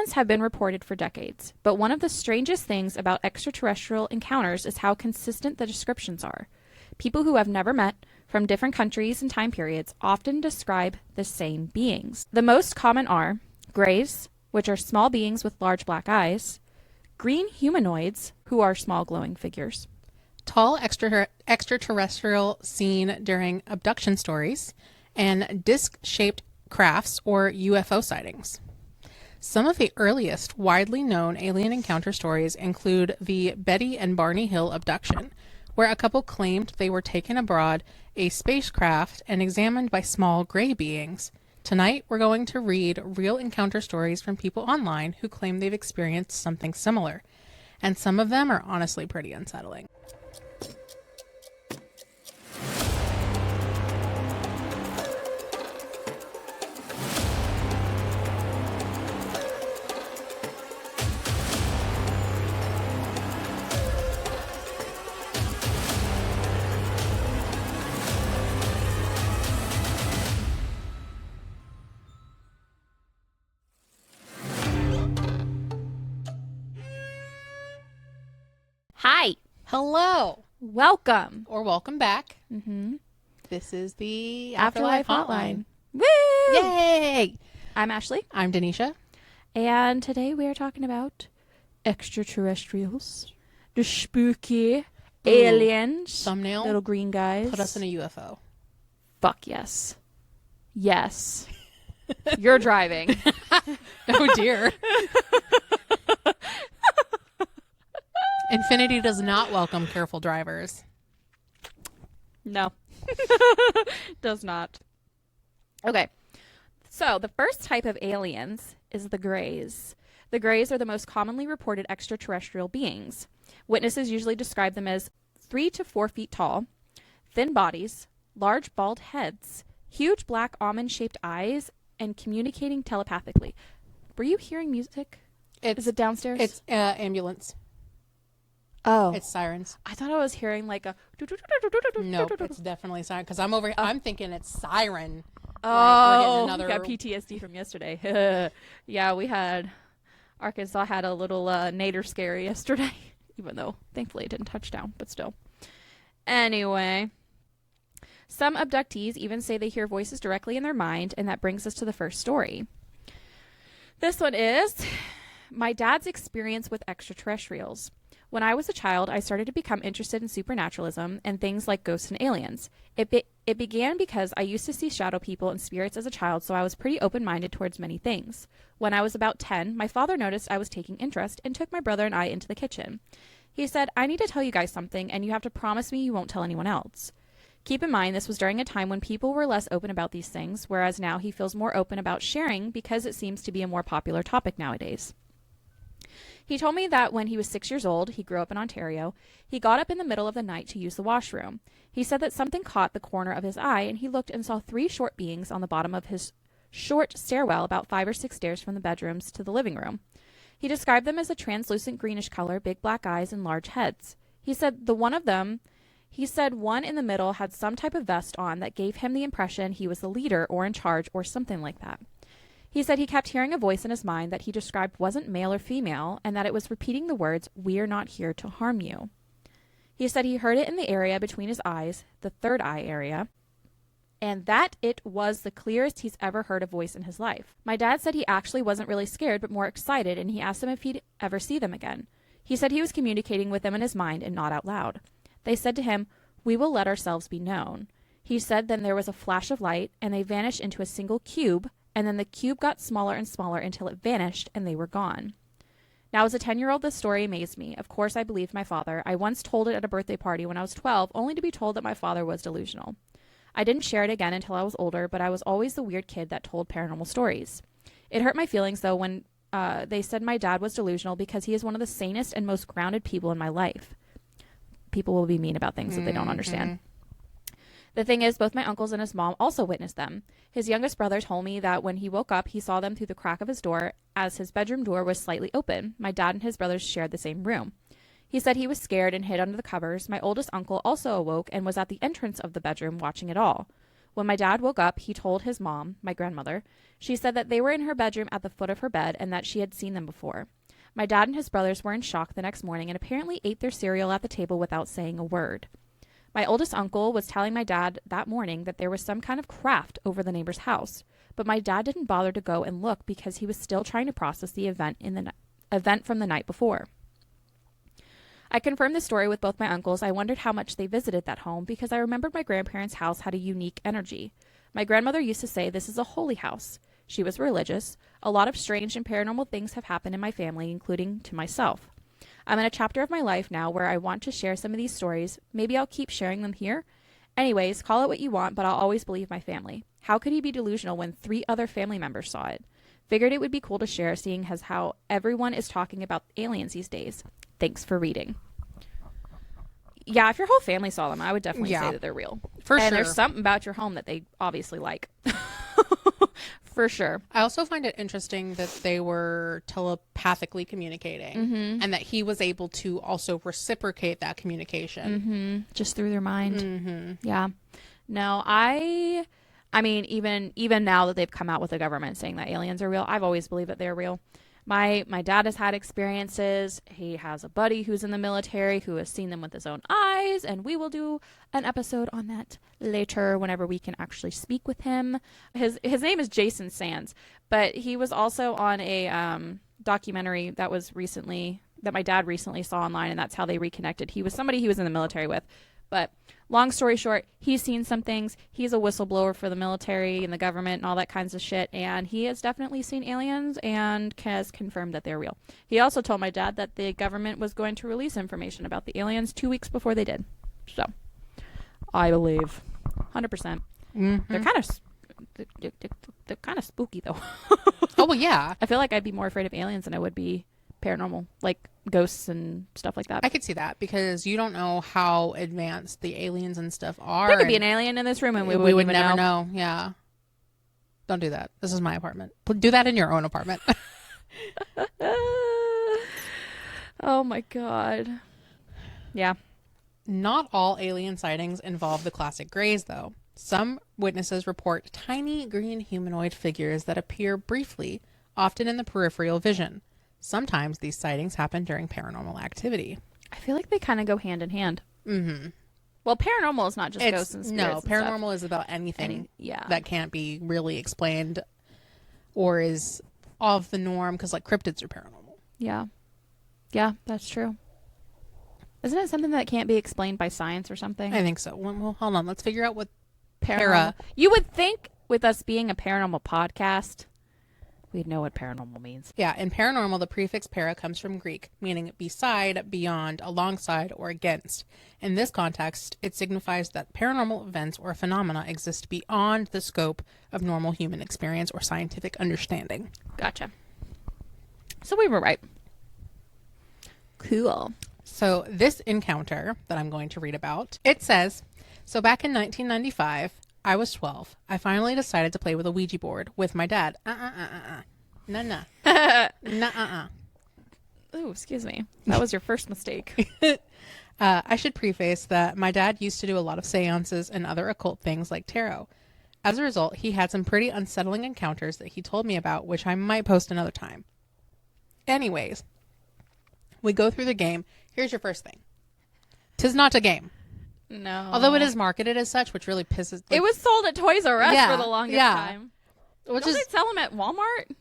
Aliens have been reported for decades, but one of the strangest things about extraterrestrial encounters is how consistent the descriptions are. People who have never met, from different countries and time periods, often describe the same beings. The most common are greys, which are small beings with large black eyes, green humanoids, who are small glowing figures, tall extraterrestrial seen during abduction stories, and disc-shaped crafts or UFO sightings. Some of the earliest widely known alien encounter stories include the Betty and Barney Hill abduction, where a couple claimed they were taken aboard a spacecraft and examined by small gray beings. Tonight, we're going to read real encounter stories from people online who claim they've experienced something similar, and some of them are honestly pretty unsettling. Hi. Hello. Welcome. Or welcome back. Mm-hmm. This is the Afterlife Afterlife Hotline. Hotline. Woo! Yay! I'm Ashley, I'm Denisha. and today we are talking about extraterrestrials, the spooky aliens, Thumbnail. little green guys. Put us in a UFO. Fuck yes. Yes. You're driving. Oh dear. Infinity does not welcome careful drivers. No. Does not. Okay. So the first type of aliens is the greys. The greys are the most commonly reported extraterrestrial beings. Witnesses usually describe them as 3 to 4 feet tall, thin bodies, large bald heads, huge black almond-shaped eyes, and communicating telepathically. Were you hearing music? Is it downstairs? It's ambulance. Oh. It's sirens. I thought I was hearing like a... Nope, it's definitely siren. Because I'm over. I'm thinking it's siren. Oh, like, we got PTSD from yesterday. Yeah, we had... Arkansas had a little nader scare yesterday. Even though, thankfully, it didn't touch down. But still. Anyway. Some abductees even say they hear voices directly in their mind. And that brings us to the first story. This one is... my dad's experience with extraterrestrials. When I was a child, I started to become interested in supernaturalism and things like ghosts and aliens. It began because I used to see shadow people and spirits as a child, so I was pretty open-minded towards many things. When I was about 10, my father noticed I was taking interest and took my brother and I into the kitchen. He said, "I need to tell you guys something, and you have to promise me you won't tell anyone else." Keep in mind, this was during a time when people were less open about these things, whereas now he feels more open about sharing because it seems to be a more popular topic nowadays. He told me that when he was 6 years old, he grew up in Ontario, he got up in the middle of the night to use the washroom. He said that something caught the corner of his eye, and he looked and saw 3 short beings on the bottom of his short stairwell about 5 or 6 stairs from the bedrooms to the living room. He described them as a translucent greenish color, big black eyes, and large heads. He said one in the middle had some type of vest on that gave him the impression he was the leader or in charge or something like that. He said he kept hearing a voice in his mind that he described wasn't male or female, and that it was repeating the words, "We're not here to harm you." He said he heard it in the area between his eyes, the third eye area, and that it was the clearest he's ever heard a voice in his life. My dad said he actually wasn't really scared, but more excited, and he asked them if he'd ever see them again. He said he was communicating with them in his mind and not out loud. They said to him, "We will let ourselves be known." He said then there was a flash of light, and they vanished into a single cube, and then the cube got smaller and smaller until it vanished and they were gone. Now, as a 10-year-old, this story amazed me. Of course, I believed my father. I once told it at a birthday party when I was 12, only to be told that my father was delusional. I didn't share it again until I was older, but I was always the weird kid that told paranormal stories. It hurt my feelings, though, when they said my dad was delusional because he is one of the sanest and most grounded people in my life. People will be mean about things that they don't understand. The thing is, both my uncles and his mom also witnessed them. His youngest brother told me that when he woke up, he saw them through the crack of his door as his bedroom door was slightly open. My dad and his brothers shared the same room. He said he was scared and hid under the covers. My oldest uncle also awoke and was at the entrance of the bedroom watching it all. When my dad woke up, he told his mom, my grandmother. She said that they were in her bedroom at the foot of her bed and that she had seen them before. My dad and his brothers were in shock the next morning and apparently ate their cereal at the table without saying a word. My oldest uncle was telling my dad that morning that there was some kind of craft over the neighbor's house, but my dad didn't bother to go and look because he was still trying to process the event from the night before. I confirmed the story with both my uncles. I wondered how much they visited that home because I remembered my grandparents' house had a unique energy. My grandmother used to say this is a holy house. She was religious. A lot of strange and paranormal things have happened in my family, including to myself. I'm in a chapter of my life now where I want to share some of these stories. Maybe I'll keep sharing them here. Anyways, call it what you want, but I'll always believe my family. How could he be delusional when 3 other family members saw it? Figured it would be cool to share, seeing as how everyone is talking about aliens these days. Thanks for reading. Yeah, if your whole family saw them, I would definitely say that they're real. For sure. And there's something about your home that they obviously like. For sure. I also find it interesting that they were telepathically communicating and that he was able to also reciprocate that communication. Just through their mind. Yeah. No, I mean, even now that they've come out with the government saying that aliens are real, I've always believed that they're real. My dad has had experiences. He has a buddy who's in the military who has seen them with his own eyes, and we will do an episode on that later whenever we can actually speak with him. His name is Jason Sands, but he was also on a documentary that my dad recently saw online, and that's how they reconnected. He was somebody he was in the military with. But long story short, he's seen some things. He's a whistleblower for the military and the government and all that kinds of shit. And he has definitely seen aliens and has confirmed that they're real. He also told my dad that the government was going to release information about the aliens 2 weeks before they did. So, I believe 100%. They're kind of spooky, though. Oh, well, yeah. I feel like I'd be more afraid of aliens than I would be paranormal, like ghosts and stuff like that. I could see that because you don't know how advanced the aliens and stuff are. There could be an alien in this room and we would never know. Yeah. Don't do that. This is my apartment. Do that in your own apartment. Oh my God. Yeah. Not all alien sightings involve the classic grays, though. Some witnesses report tiny green humanoid figures that appear briefly, often in the peripheral vision. Sometimes these sightings happen during paranormal activity. I feel like they kind of go hand in hand. Well, paranormal is not just ghosts and spirits. No, paranormal is about anything that can't be really explained or is off the norm, because like cryptids are paranormal. Yeah. Yeah, that's true. Isn't it something that can't be explained by science or something? I think so. Well, hold on. Let's figure out what paranormal. You would think with us being a paranormal podcast, we'd know what paranormal means. Yeah, in paranormal, the prefix para comes from Greek, meaning beside, beyond, alongside, or against. In this context, it signifies that paranormal events or phenomena exist beyond the scope of normal human experience or scientific understanding. Gotcha. So we were right. Cool. So this encounter that I'm going to read about, it says, so back in 1995, I was 12. I finally decided to play with a Ouija board with my dad. Nuh-uh. Ooh, excuse me. That was your first mistake. I should preface that my dad used to do a lot of seances and other occult things like tarot. As a result, he had some pretty unsettling encounters that he told me about, which I might post another time. Anyways, we go through the game. Here's your first thing. 'Tis not a game. No. Although it is marketed as such, which really pisses... It was sold at Toys R Us for the longest time. Don't they sell them at Walmart?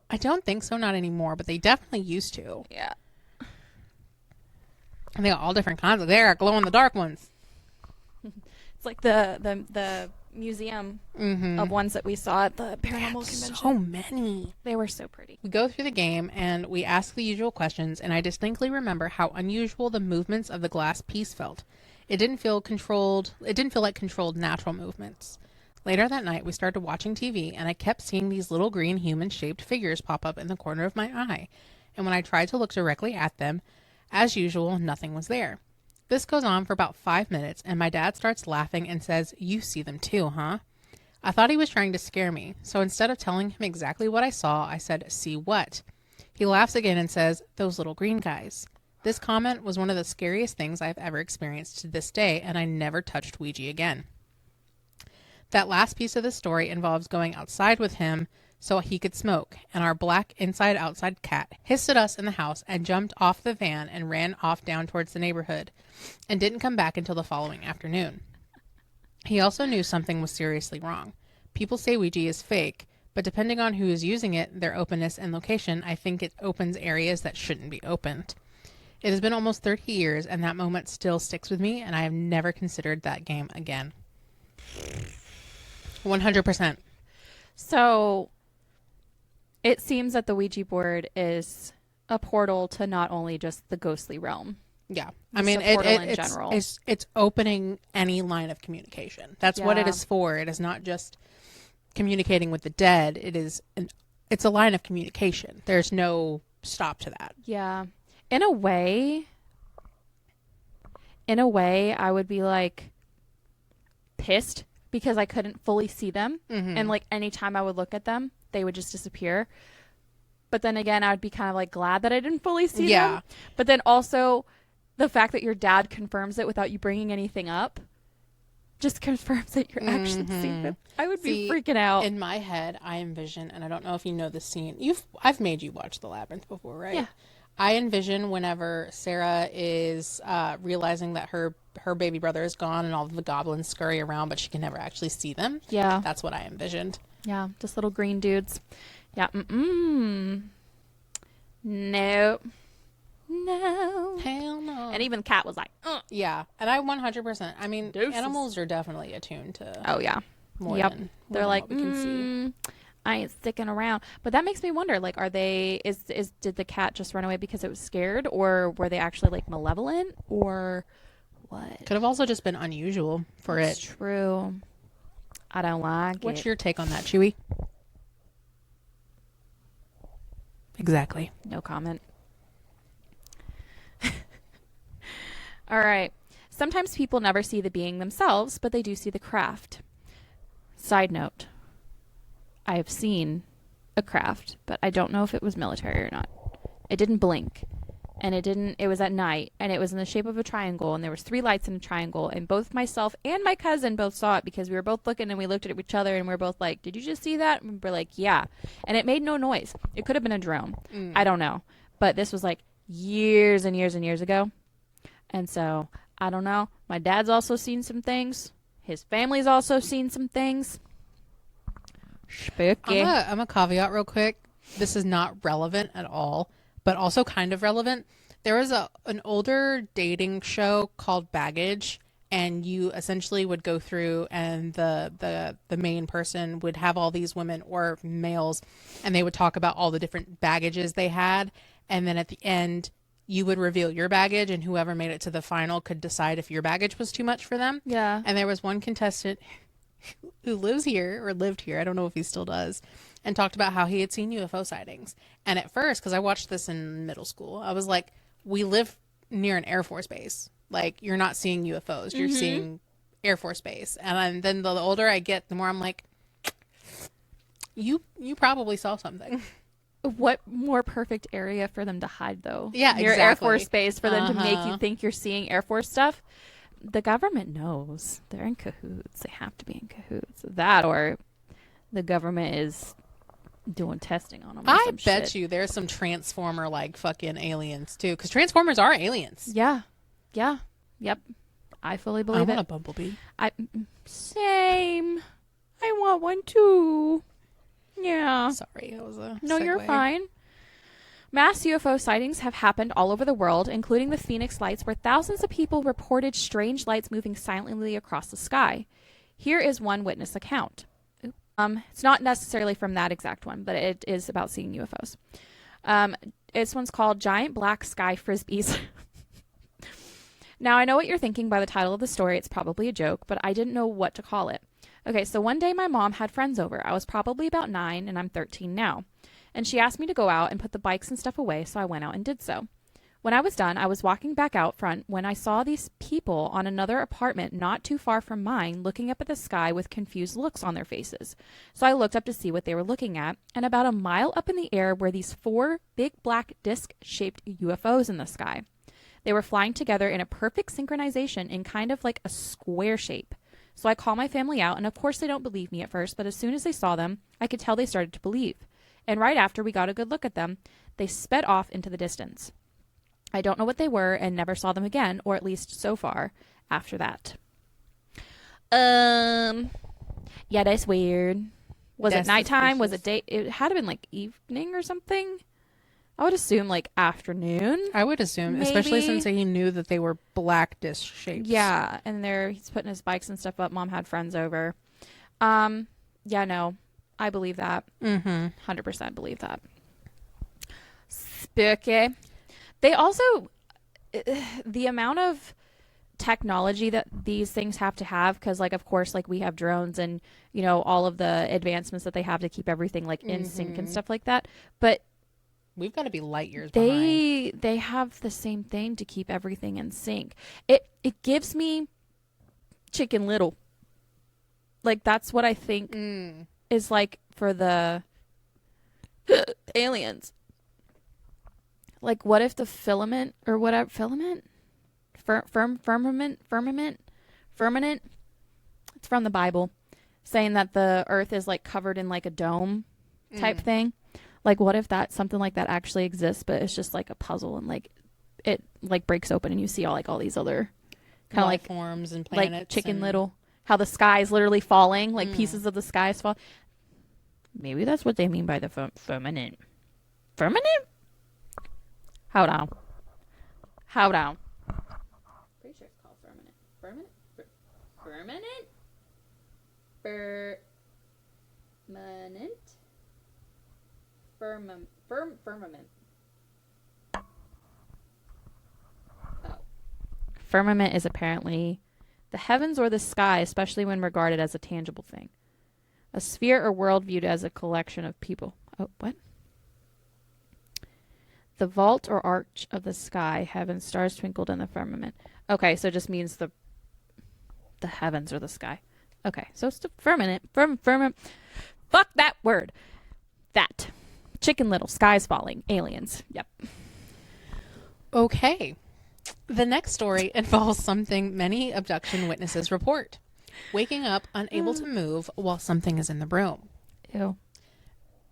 I don't think so, not anymore, but they definitely used to. Yeah. And they got all different kinds. They're glow-in-the-dark ones. It's like the museum of ones that we saw at the paranormal convention. So many. They were so pretty. We go through the game and we ask the usual questions, and I distinctly remember how unusual the movements of the glass piece felt. It didn't feel controlled. It didn't feel like controlled natural movements. Later that night, we started watching TV, and I kept seeing these little green human-shaped figures pop up in the corner of my eye. And when I tried to look directly at them, as usual, nothing was there. This goes on for about 5 minutes, and my dad starts laughing and says, "You see them too, huh?" I thought he was trying to scare me, so instead of telling him exactly what I saw, I said, "See what?" He laughs again and says, "Those little green guys." This comment was one of the scariest things I've ever experienced to this day, and I never touched Ouija again. That last piece of the story involves going outside with him so he could smoke, and our black inside-outside cat hissed at us in the house and jumped off the van and ran off down towards the neighborhood and didn't come back until the following afternoon. He also knew something was seriously wrong. People say Ouija is fake, but depending on who is using it, their openness and location, I think it opens areas that shouldn't be opened. It has been almost 30 years, and that moment still sticks with me, and I have never considered that game again. 100%. So it seems that the Ouija board is a portal to not only just the ghostly realm. Yeah. I mean, in general. It's opening any line of communication. That's what it is for. It is not just communicating with the dead. It's a line of communication. There's no stop to that. Yeah. In a way, I would be like pissed because I couldn't fully see them. Mm-hmm. And like anytime I would look at them, they would just disappear. But then again, I would be kind of like glad that I didn't fully see them. But then also the fact that your dad confirms it without you bringing anything up just confirms that you're actually seeing them. I would be freaking out. In my head, I envision, and I don't know if you know this scene. I've made you watch The Labyrinth before, right? Yeah. I envision whenever Sarah is realizing that her baby brother is gone and all the goblins scurry around, but she can never actually see them. Yeah. That's what I envisioned. Yeah, just little green dudes. Yeah. Nope. No. Hell no. And even the cat was like, Yeah. And I 100%. I mean, Deuces. Animals are definitely attuned to oh, yeah. more Yep. than They're like, what we can see. I ain't sticking around. But that makes me wonder, like, did the cat just run away because it was scared? Or were they actually, like, malevolent? Or what? Could have also just been unusual for That's it. true. I don't like it. What's your take on that, Chewy? Exactly. No comment. All right. Sometimes people never see the being themselves, but they do see the craft. Side note. I have seen a craft, but I don't know if it was military or not. It didn't blink. And it was at night, and it was in the shape of a triangle, and there was 3 lights in a triangle, and both myself and my cousin both saw it because we were both looking and we looked at each other and we were both like, did you just see that? And we're like, yeah. And it made no noise. It could have been a drone. I don't know. But this was like years and years and years ago. And so, I don't know. My dad's also seen some things. His family's also seen some things. Spooky. I'm a caveat real quick. This is not relevant at all, but also kind of relevant. There was an older dating show called Baggage, and you essentially would go through, and the main person would have all these women or males, and they would talk about all the different baggages they had, and then at the end you would reveal your baggage, and whoever made it to the final could decide if your baggage was too much for them. Yeah. And there was one contestant who lives here, or lived here, I don't know if he still does, and talked about how he had seen UFO sightings. And at first, because I watched this in middle school, I was like, we live near an Air Force base. Like, you're not seeing UFOs, you're seeing Air Force base. And then the older I get, the more I'm like, you probably saw something. What more perfect area for them to hide, though? Yeah, Near exactly. Air Force Base for them to make you think you're seeing Air Force stuff. The government knows. They're in cahoots. They have to be in cahoots. That or the government is doing testing on them. I bet you there's some Transformer-like fucking aliens, too. Because Transformers are aliens. Yeah. Yeah. Yep. I fully believe I it. want a Bumblebee. Same. I want one, too. Yeah. Sorry, that was a No, segue. you're fine. Mass UFO sightings have happened all over the world, including the Phoenix Lights, where thousands of people reported strange lights moving silently across the sky. Here is one witness account. It's not necessarily from that exact one, but it is about seeing UFOs. This one's called Giant Black Sky Frisbees. Now, I know what you're thinking by the title of the story. It's probably a joke, but I didn't know what to call it. Okay, so one day my mom had friends over. I was probably about 9, and I'm 13 now. And she asked me to go out and put the bikes and stuff away, so I went out and did so. When I was done, I was walking back out front when I saw these people on another apartment not too far from mine looking up at the sky with confused looks on their faces. So I looked up to see what they were looking at, and about a mile up in the air were these 4 big black disc-shaped UFOs in the sky. They were flying together in a perfect synchronization in kind of like a square shape. So I call my family out, and of course they don't believe me at first, but as soon as they saw them, I could tell they started to believe. And right after we got a good look at them, they sped off into the distance. I don't know what they were and never saw them again, or at least so far after that. Yeah, that's weird. Was it nighttime? Was it day? It had to been like evening or something. I would assume like afternoon. I would assume, maybe. Especially since he knew that they were black disc shapes. Yeah, and he's putting his bikes and stuff up. Mom had friends over. Yeah, no, I believe that. 100% believe that. Spooky. They also, the amount of technology that these things have to have, because like of course like we have drones and you know all of the advancemit that they have to keep everything like in sync and stuff like that, but we've got to be light years behind. They have the same thing to keep everything in sync. It gives me Chicken Little. Like that's what I think is like for the aliens. Like what if the filament or whatever firmament. It's from the Bible, saying that the earth is like covered in like a dome type thing. Like what if that something like that actually exists, but it's just like a puzzle and like it like breaks open and you see all these other kind of like forms and planets, like Chicken Little, how the sky is literally falling, like pieces of the sky is fall. Maybe that's what they mean by the firmament. Firmament? Hold on. Pretty sure it's called firmament. Firmament? Firmament. Oh. Firmament is apparently the heavens or the sky, especially when regarded as a tangible thing. A sphere or world viewed as a collection of people. Oh, what? The vault or arch of the sky, heavens, stars twinkled in the firmament. Okay, so it just means the heavens or the sky. Okay, so it's the firmament. Firmament. Fuck that word. That. Chicken Little, skies falling, aliens. Yep. Okay. The next story involves something many abduction witnesses report. Waking up unable to move while something is in the room. Ew.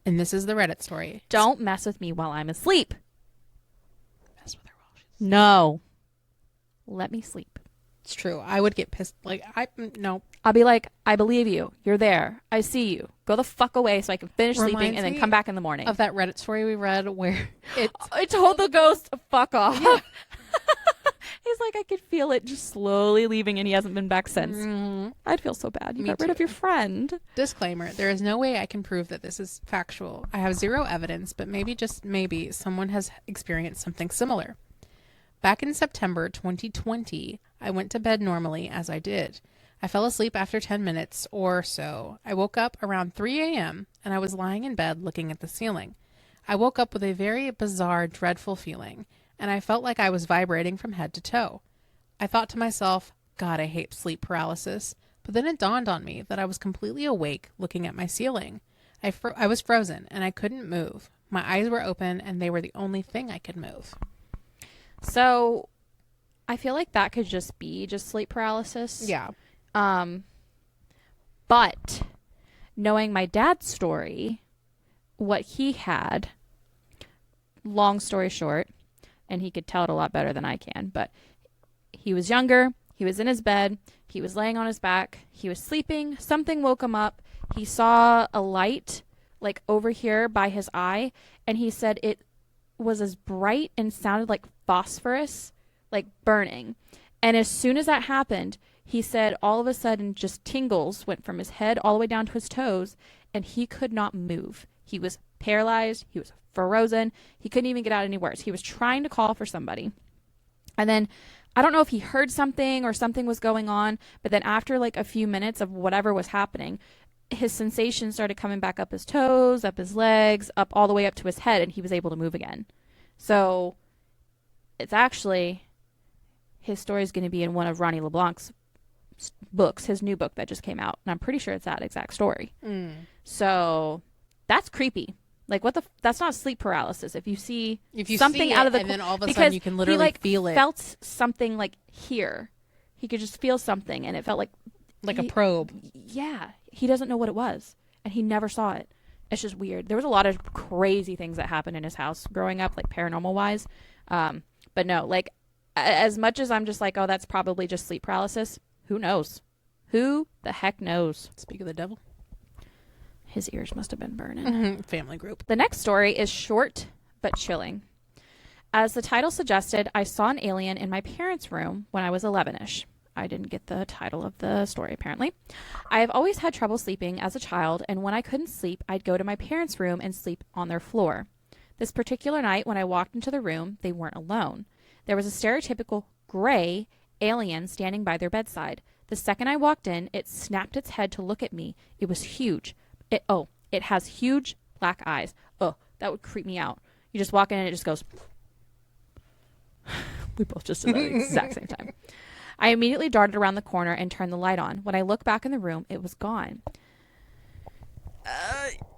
And this is the Reddit story. Don't mess with me while I'm asleep. Mess with her while she's asleep. No. Let me sleep. It's true. I would get pissed. No. I'll be like, I believe you. You're there. I see you. Go the fuck away so I can finish sleeping and then come back in the morning. Of that Reddit story we read where I told the ghost, fuck off. Yeah. He's like, I could feel it just slowly leaving and he hasn't been back since. I'd feel so bad. You got rid of your friend. Disclaimer, there is no way I can prove that this is factual. I have zero evidence, but maybe, just maybe, someone has experienced something similar. Back in September 2020, I went to bed normally as I did. I fell asleep after 10 minutes or so. I woke up around 3 a.m. and I was lying in bed looking at the ceiling. I woke up with a very bizarre, dreadful feeling, and I felt like I was vibrating from head to toe. I thought to myself, God, I hate sleep paralysis. But then it dawned on me that I was completely awake looking at my ceiling. I was frozen and I couldn't move. My eyes were open and they were the only thing I could move. So I feel like that could just be sleep paralysis. Yeah. But knowing my dad's story, what he had, long story short, and he could tell it a lot better than I can, but he was younger, he was in his bed, he was laying on his back, he was sleeping, something woke him up, he saw a light like over here by his eye, and he said it was as bright and sounded like phosphorus, like burning. And as soon as that happened, he said all of a sudden just tingles went from his head all the way down to his toes, and he could not move. He was paralyzed. He was frozen. He couldn't even get out any words. He was trying to call for somebody. And then I don't know if he heard something or something was going on, but then after like a few minutes of whatever was happening, his sensations started coming back up his toes, up his legs, up all the way up to his head, and he was able to move again. So it's actually, his story is going to be in one of Ronnie LeBlanc's books, his new book that just came out, and I'm pretty sure it's that exact story. So that's creepy. Like, what the? That's not sleep paralysis. If you something see out of the, and then all of a sudden you can literally feel it. Felt something like here. He could just feel something, and it felt like Like a probe. Yeah. He doesn't know what it was. And he never saw it. It's just weird. There was a lot of crazy things that happened in his house growing up, like paranormal wise. But no, like as much as I'm just like, oh, that's probably just sleep paralysis. Who knows? Who the heck knows? Speak of the devil. His ears must have been burning. Family group. The next story is short but chilling. As the title suggested, I saw an alien in my parents' room when I was 11ish. I didn't get the title of the story, apparently. I have always had trouble sleeping as a child, and when I couldn't sleep, I'd go to my parents' room and sleep on their floor. This particular night, when I walked into the room, they weren't alone. There was a stereotypical gray alien standing by their bedside. The second I walked in, it snapped its head to look at me. It was huge. It has huge black eyes. Oh, that would creep me out. You just walk in and it just goes. We both just did that at the exact same time. I immediately darted around the corner and turned the light on. When I looked back in the room, it was gone.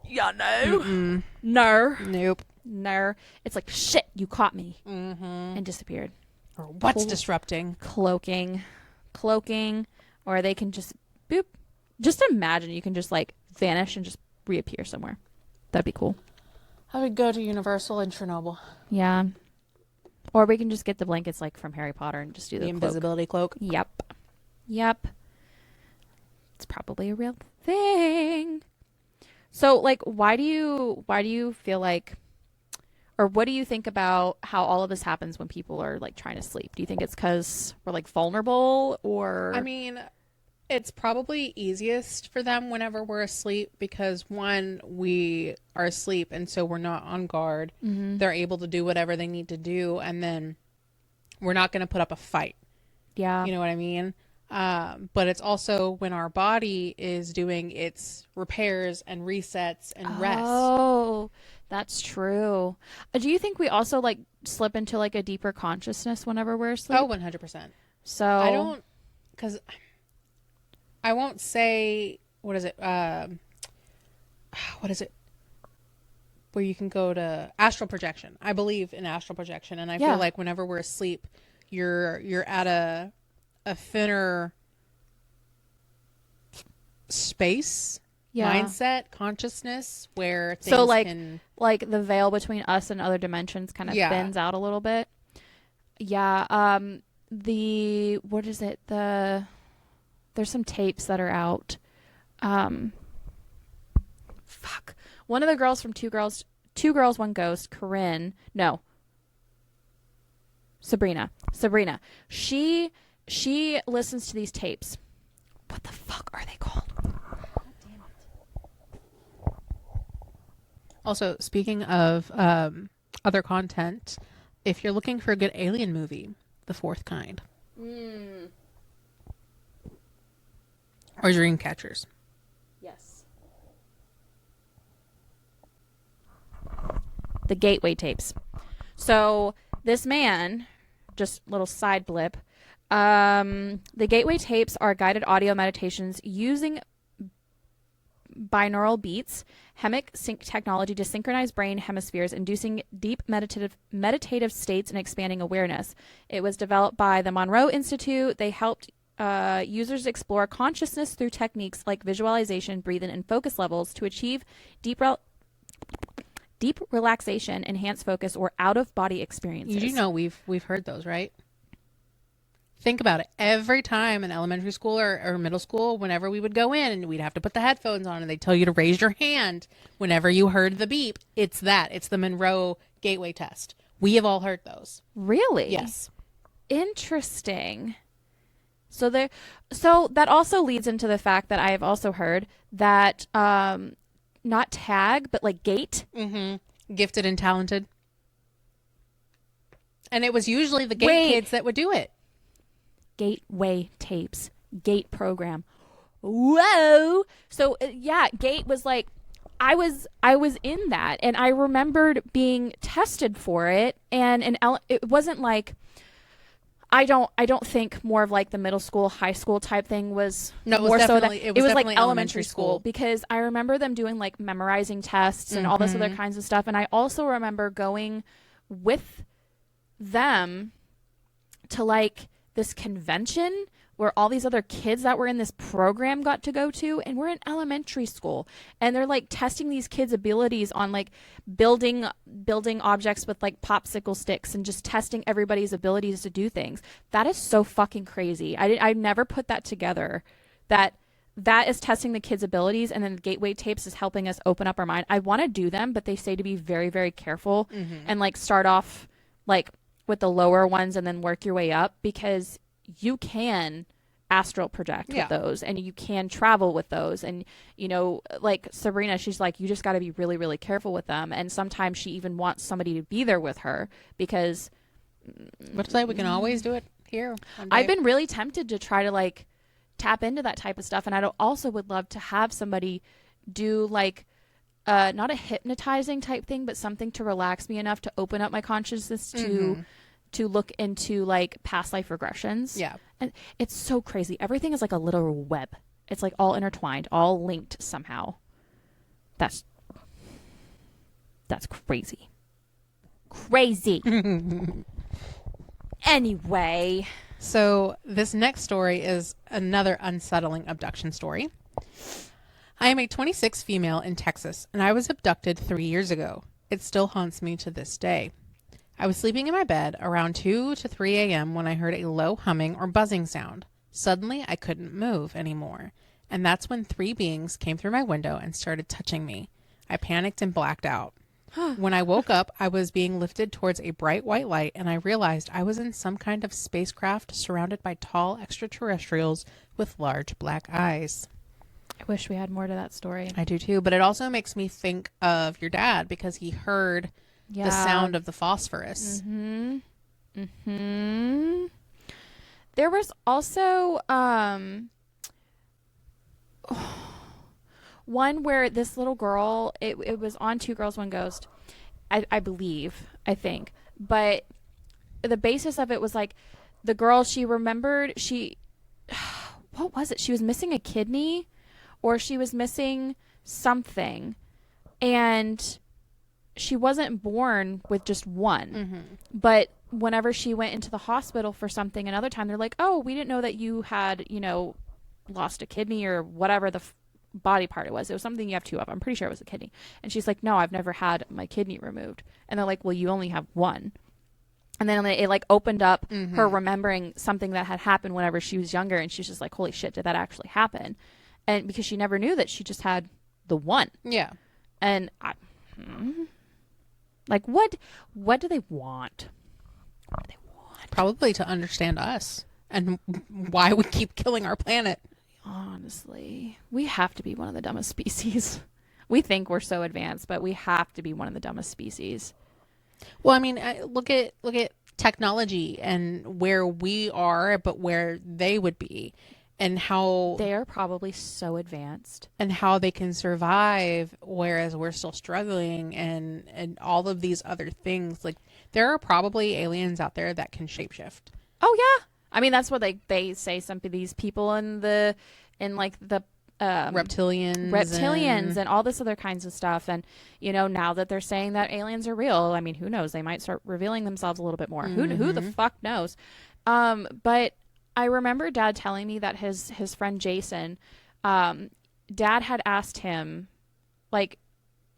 Yeah, no. Mm-mm. No. Nope. No. It's like, shit, you caught me. And disappeared. Or what's disrupting? Cloaking. Or they can just, boop. Just imagine you can just like vanish and just reappear somewhere. That'd be cool. I would go to Universal in Chernobyl. Yeah. Or we can just get the blankets like from Harry Potter and just do the invisibility cloak. Yep. It's probably a real thing. So like why do you feel like, or what do you think about how all of this happens when people are like trying to sleep? Do you think it's because we're like vulnerable, or? I mean, it's probably easiest for them whenever we're asleep because one, we are asleep and so we're not on guard. Mm-hmm. They're able to do whatever they need to do, and then we're not going to put up a fight. Yeah. You know what I mean? But it's also when our body is doing its repairs and resets and rest. Oh, that's true. Do you think we also like slip into like a deeper consciousness whenever we're asleep? Oh, 100%. So I don't, because I won't say, what is it? What is it? Where you can go to astral projection. I believe in astral projection, and I feel like whenever we're asleep, you're at a thinner space, mindset, consciousness, where things so like can... like the veil between us and other dimensions kind of thins out a little bit. Yeah. What is it? There's some tapes that are out. Fuck. One of the girls from Two Girls, One Ghost, Corinne. No. Sabrina. She listens to these tapes. What the fuck are they called? Also, speaking of other content, if you're looking for a good alien movie, The Fourth Kind. Or Dreamcatchers. Yes. The Gateway tapes. So this man, just little side blip, the Gateway tapes are guided audio meditations using binaural beats, hemic sync technology to synchronize brain hemispheres, inducing deep meditative states and expanding awareness. It was developed by the Monroe Institute. They helped users explore consciousness through techniques like visualization, breathing, and focus levels to achieve deep relaxation, enhanced focus, or out-of-body experiences. You do know we've heard those, right? Think about it. Every time in elementary school or middle school, whenever we would go in and we'd have to put the headphones on and they'd tell you to raise your hand whenever you heard the beep. It's the Monroe Gateway test. We have all heard those. Really? Yes. Interesting. So that also leads into the fact that I have also heard that not tag, but like gate. Mm-hmm. Gifted and talented. And it was usually the gate kids that would do it. Gateway tapes, gate program. Whoa! So yeah, gate was like, I was in that, and I remembered being tested for it, and it wasn't like, I don't think more of like the middle school, high school type thing was. No, it was more definitely, so that it was like elementary school, because I remember them doing like memorizing tests and all this other kinds of stuff, and I also remember going with them to like this convention where all these other kids that were in this program got to go to, and we're in elementary school, and they're like testing these kids' abilities on like building objects with like popsicle sticks and just testing everybody's abilities to do things. That is so fucking crazy. I never put that together. That is testing the kids' abilities, and then the gateway tapes is helping us open up our mind. I want to do them, but they say to be very, very careful and like start off like with the lower ones and then work your way up, because you can astral project with those, and you can travel with those. And, you know, like Sabrina, she's like, you just got to be really, really careful with them. And sometimes she even wants somebody to be there with her because. What's that? We can always do it here. I've been really tempted to try to like tap into that type of stuff, and I also would love to have somebody do like not a hypnotizing type thing, but something to relax me enough to open up my consciousness to look into like past life regressions. Yeah. And it's so crazy. Everything is like a little web. It's like all intertwined, all linked somehow. That's crazy. Crazy. Anyway. So this next story is another unsettling abduction story. I am a 26 female in Texas, and I was abducted 3 years ago. It still haunts me to this day. I was sleeping in my bed around 2 to 3 a.m. when I heard a low humming or buzzing sound. Suddenly, I couldn't move anymore, and that's when 3 beings came through my window and started touching me. I panicked and blacked out. When I woke up, I was being lifted towards a bright white light, and I realized I was in some kind of spacecraft surrounded by tall extraterrestrials with large black eyes. I wish we had more to that story. I do too, but it also makes me think of your dad because he heard the sound of the phosphorus. There was also one where this little girl, it was on Two Girls, One Ghost, I think. But the basis of it was like the girl, she remembered, what was it? She was missing a kidney or she was missing something. And she wasn't born with just one. But whenever she went into the hospital for something another time, they're like, oh, we didn't know that you had, lost a kidney or whatever the body part it was. It was something you have 2 of. I'm pretty sure it was a kidney. And she's like, no, I've never had my kidney removed. And they're like, well, you only have one. And then it like opened up her remembering something that had happened whenever she was younger. And she's just like, holy shit, did that actually happen? And because she never knew that she just had the one. Yeah. And like, what do they want? What do they want? Probably to understand us and why we keep killing our planet. Honestly, we have to be one of the dumbest species. We think we're so advanced, but we have to be one of the dumbest species. Well, I mean, look at technology and where we are, but where they would be, and how they are probably so advanced, and how they can survive, whereas we're still struggling, and all of these other things. Like, there are probably aliens out there that can shapeshift. Oh yeah. I mean, that's what they say. Some of these people in the reptilians and all this other kinds of stuff. And, now that they're saying that aliens are real, I mean, who knows? They might start revealing themselves a little bit more. Who the fuck knows? But I remember Dad telling me that his friend Jason, Dad had asked him, like,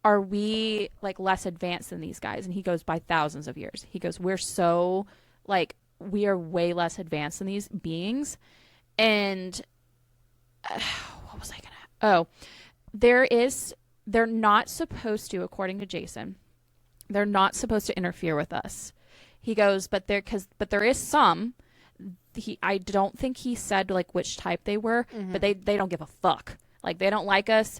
are we like less advanced than these guys? And he goes, by thousands of years. He goes, we're so like, we are way less advanced than these beings. And what was I gonna? They're not supposed to, according to Jason, they're not supposed to interfere with us. He goes, but there is some. I don't think he said like which type they were, but they don't give a fuck. Like, they don't like us.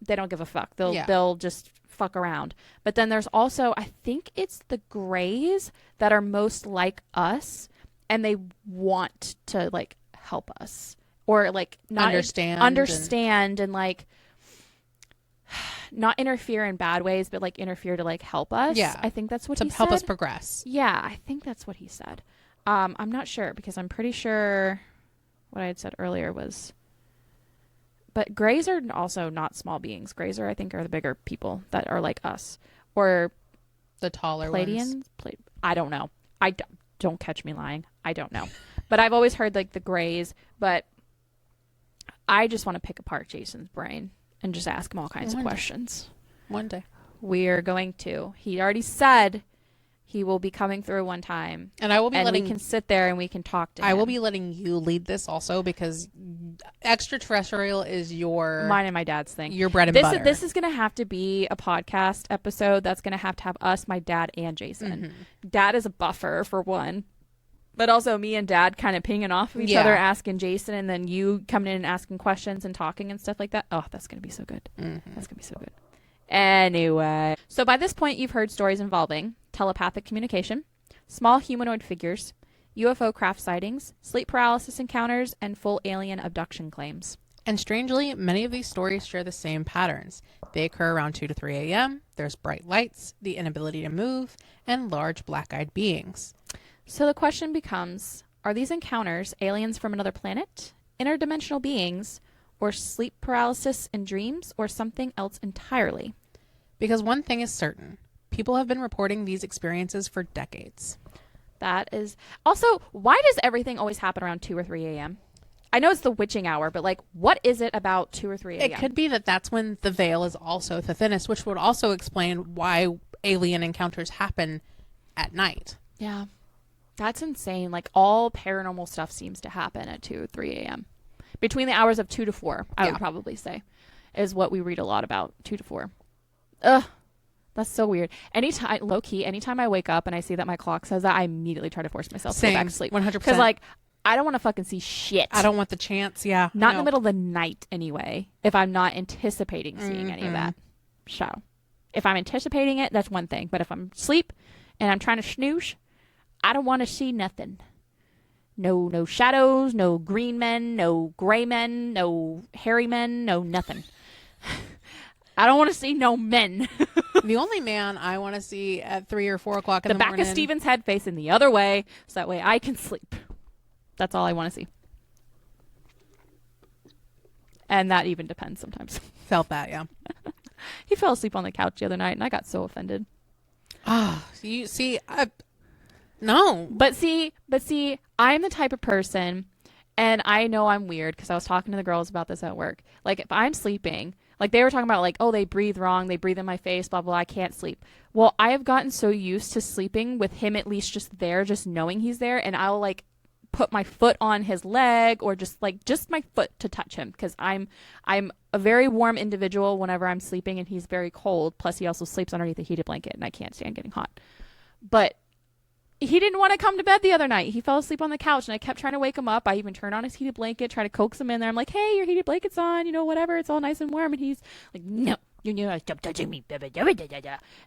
They don't give a fuck. They'll just fuck around. But then there's also, I think it's the Greys that are most like us, and they want to like help us, or like not understand and like not interfere in bad ways, but like interfere to like help us. Yeah, I think that's what to he help said. us progress. Yeah, I think that's what he said. I'm not sure, because I'm pretty sure what I had said earlier was. But Greys are also not small beings. Greys are, I think, are the bigger people that are like us, or the taller Pleiadians. ones. I don't know. Don't catch me lying. I don't know. But I've always heard like the grays. But I just want to pick apart Jason's brain and just ask him all kinds of questions. One day. We're going to. He already said he will be coming through one time. And I will be we can sit there and we can talk to him. I will be letting you lead this also because extraterrestrial is your... Mine and my dad's thing. Your bread and butter. This is going to have to be a podcast episode that's going to have us, my dad, and Jason. Mm-hmm. Dad is a buffer, for one. But also me and Dad kind of pinging off of each other, asking Jason, and then you coming in and asking questions and talking and stuff like that. Oh, that's going to be so good. Mm-hmm. That's going to be so good. Anyway. So by this point, you've heard stories involving telepathic communication, small humanoid figures, UFO craft sightings, sleep paralysis encounters, and full alien abduction claims. And strangely, many of these stories share the same patterns. They occur around 2 to 3 a.m., there's bright lights, the inability to move, and large black-eyed beings. So the question becomes, are these encounters aliens from another planet, interdimensional beings, or sleep paralysis in dreams, or something else entirely? Because one thing is certain, people have been reporting these experiences for decades. That is... Also, why does everything always happen around 2 or 3 a.m.? I know it's the witching hour, but like, what is it about 2 or 3 a.m.? It could be that that's when the veil is also the thinnest, which would also explain why alien encounters happen at night. Yeah. That's insane. Like, all paranormal stuff seems to happen at 2 or 3 a.m. Between the hours of 2 to 4, I would probably say, is what we read a lot about, 2 to 4. Ugh. That's so weird. Anytime, low key, anytime I wake up and I see that my clock says that, I immediately try to force myself to go back to sleep. 100%. Because, like, I don't want to fucking see shit. I don't want the chance, yeah. Not in the middle of the night, anyway, if I'm not anticipating seeing any of that. So, if I'm anticipating it, that's one thing. But if I'm asleep and I'm trying to snooze, I don't want to see nothing. No shadows, no green men, no gray men, no hairy men, no nothing. I don't want to see no men. The only man I want to see at 3 or 4 o'clock in the morning. The back of Steven's head facing the other way, so that way I can sleep. That's all I want to see. And that even depends sometimes. Felt that, yeah. He fell asleep on the couch the other night, and I got so offended. Ah, you see, no. But see, I'm the type of person, and I know I'm weird because I was talking to the girls about this at work. Like, if I'm sleeping, like they were talking about, like, oh, they breathe wrong, they breathe in my face, blah, blah, I can't sleep. Well, I have gotten so used to sleeping with him at least just there, just knowing he's there, and I'll, like, put my foot on his leg or just my foot to touch him because I'm a very warm individual whenever I'm sleeping, and he's very cold. Plus, he also sleeps underneath a heated blanket, and I can't stand getting hot. But he didn't want to come to bed the other night. He fell asleep on the couch, and I kept trying to wake him up. I even turned on his heated blanket, try to coax him in there. I'm like, hey, your heated blanket's on, you know, whatever. It's all nice and warm. And he's like, no, stop touching me. And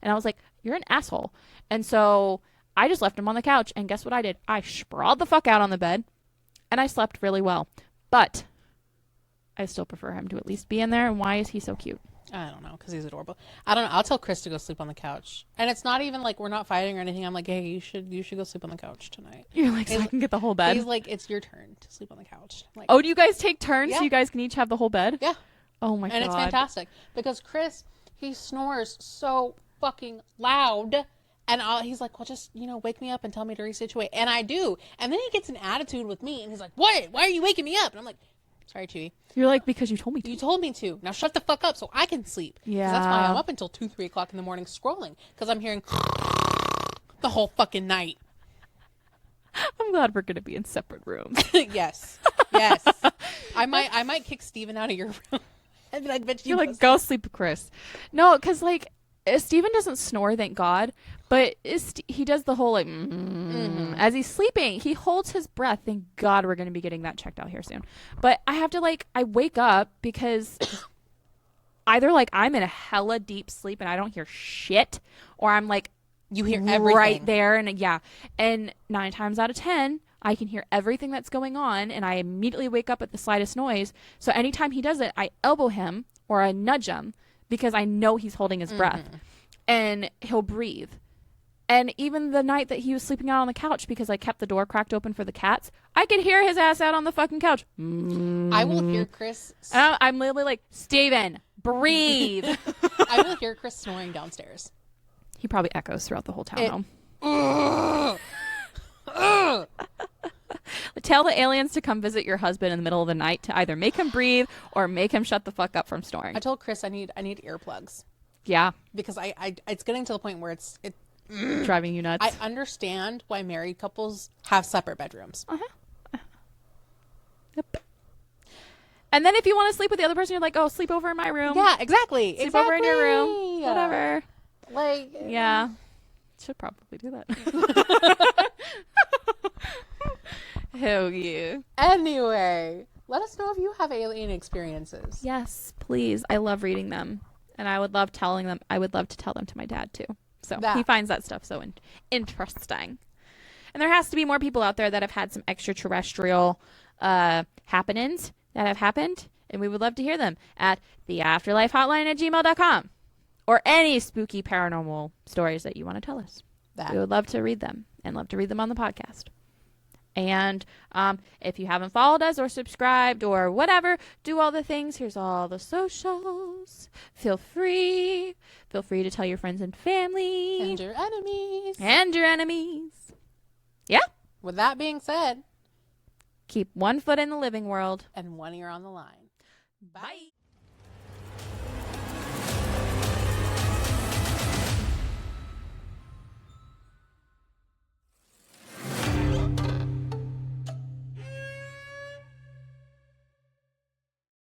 I was like, you're an asshole. And so I just left him on the couch, and guess what I did? I sprawled the fuck out on the bed, and I slept really well. But I still prefer him to at least be in there. And why is he so cute? I don't know, because he's adorable. I don't know. I'll tell Chris to go sleep on the couch. And it's not even like we're not fighting or anything. I'm like, hey, you should go sleep on the couch tonight. You're like, so I can get the whole bed? He's like, it's your turn to sleep on the couch. Like, oh, do you guys take turns yeah. so you guys can each have the whole bed? Yeah. Oh, my God. And it's fantastic. Because Chris, he snores so fucking loud. And he's like, well, just, wake me up and tell me to resituate. And I do. And then he gets an attitude with me. And he's like, what? Why are you waking me up? And I'm like, sorry, Chewy. You're like, because you told me to. You told me to. Now shut the fuck up so I can sleep. Yeah. That's why I'm up until 2, 3 o'clock in the morning scrolling. Because I'm hearing the whole fucking night. I'm glad we're going to be in separate rooms. Yes. Yes. I might kick Steven out of your room. I'd be like, bitch, you're like, go sleep with Chris. No, because, like, Steven doesn't snore, thank God. But he does the whole, like, as he's sleeping. He holds his breath. Thank God we're going to be getting that checked out here soon. But I have to, like, I wake up because either, like, I'm in a hella deep sleep and I don't hear shit. Or I'm, like, you hear everything right there. And, yeah. And 9 times out of 10, I can hear everything that's going on. And I immediately wake up at the slightest noise. So anytime he does it, I elbow him or I nudge him because I know he's holding his breath. And he'll breathe. And even the night that he was sleeping out on the couch because I kept the door cracked open for the cats, I could hear his ass out on the fucking couch. I will hear Chris. I'm literally like, Steven, breathe. I will hear Chris snoring downstairs. He probably echoes throughout the whole townhome. tell the aliens to come visit your husband in the middle of the night to either make him breathe or make him shut the fuck up from snoring. I told Chris I need earplugs. Yeah. Because I it's getting to the point where it's driving you nuts. I understand why married couples have separate bedrooms. Yep. And then if you want to sleep with the other person, you're like, oh, sleep over in my room. Yeah, exactly. Sleep over in your room. Whatever. Like, yeah. Should probably do that. Hell yeah. Anyway, let us know if you have alien experiences. Yes, please. I love reading them. And I would love telling them. I would love to tell them to my dad, too. So he finds that stuff so interesting. And there has to be more people out there that have had some extraterrestrial happenings that have happened. And we would love to hear them at the afterlifehotline@gmail.com. Or any spooky paranormal stories that you want to tell us. We would love to read them and love to read them on the podcast. And if you haven't followed us or subscribed or whatever, do all the things. Here's all the socials. Feel free. Feel free to tell your friends and family. And your enemies. And your enemies. Yeah. With that being said, keep one foot in the living world. And one ear on the line. Bye.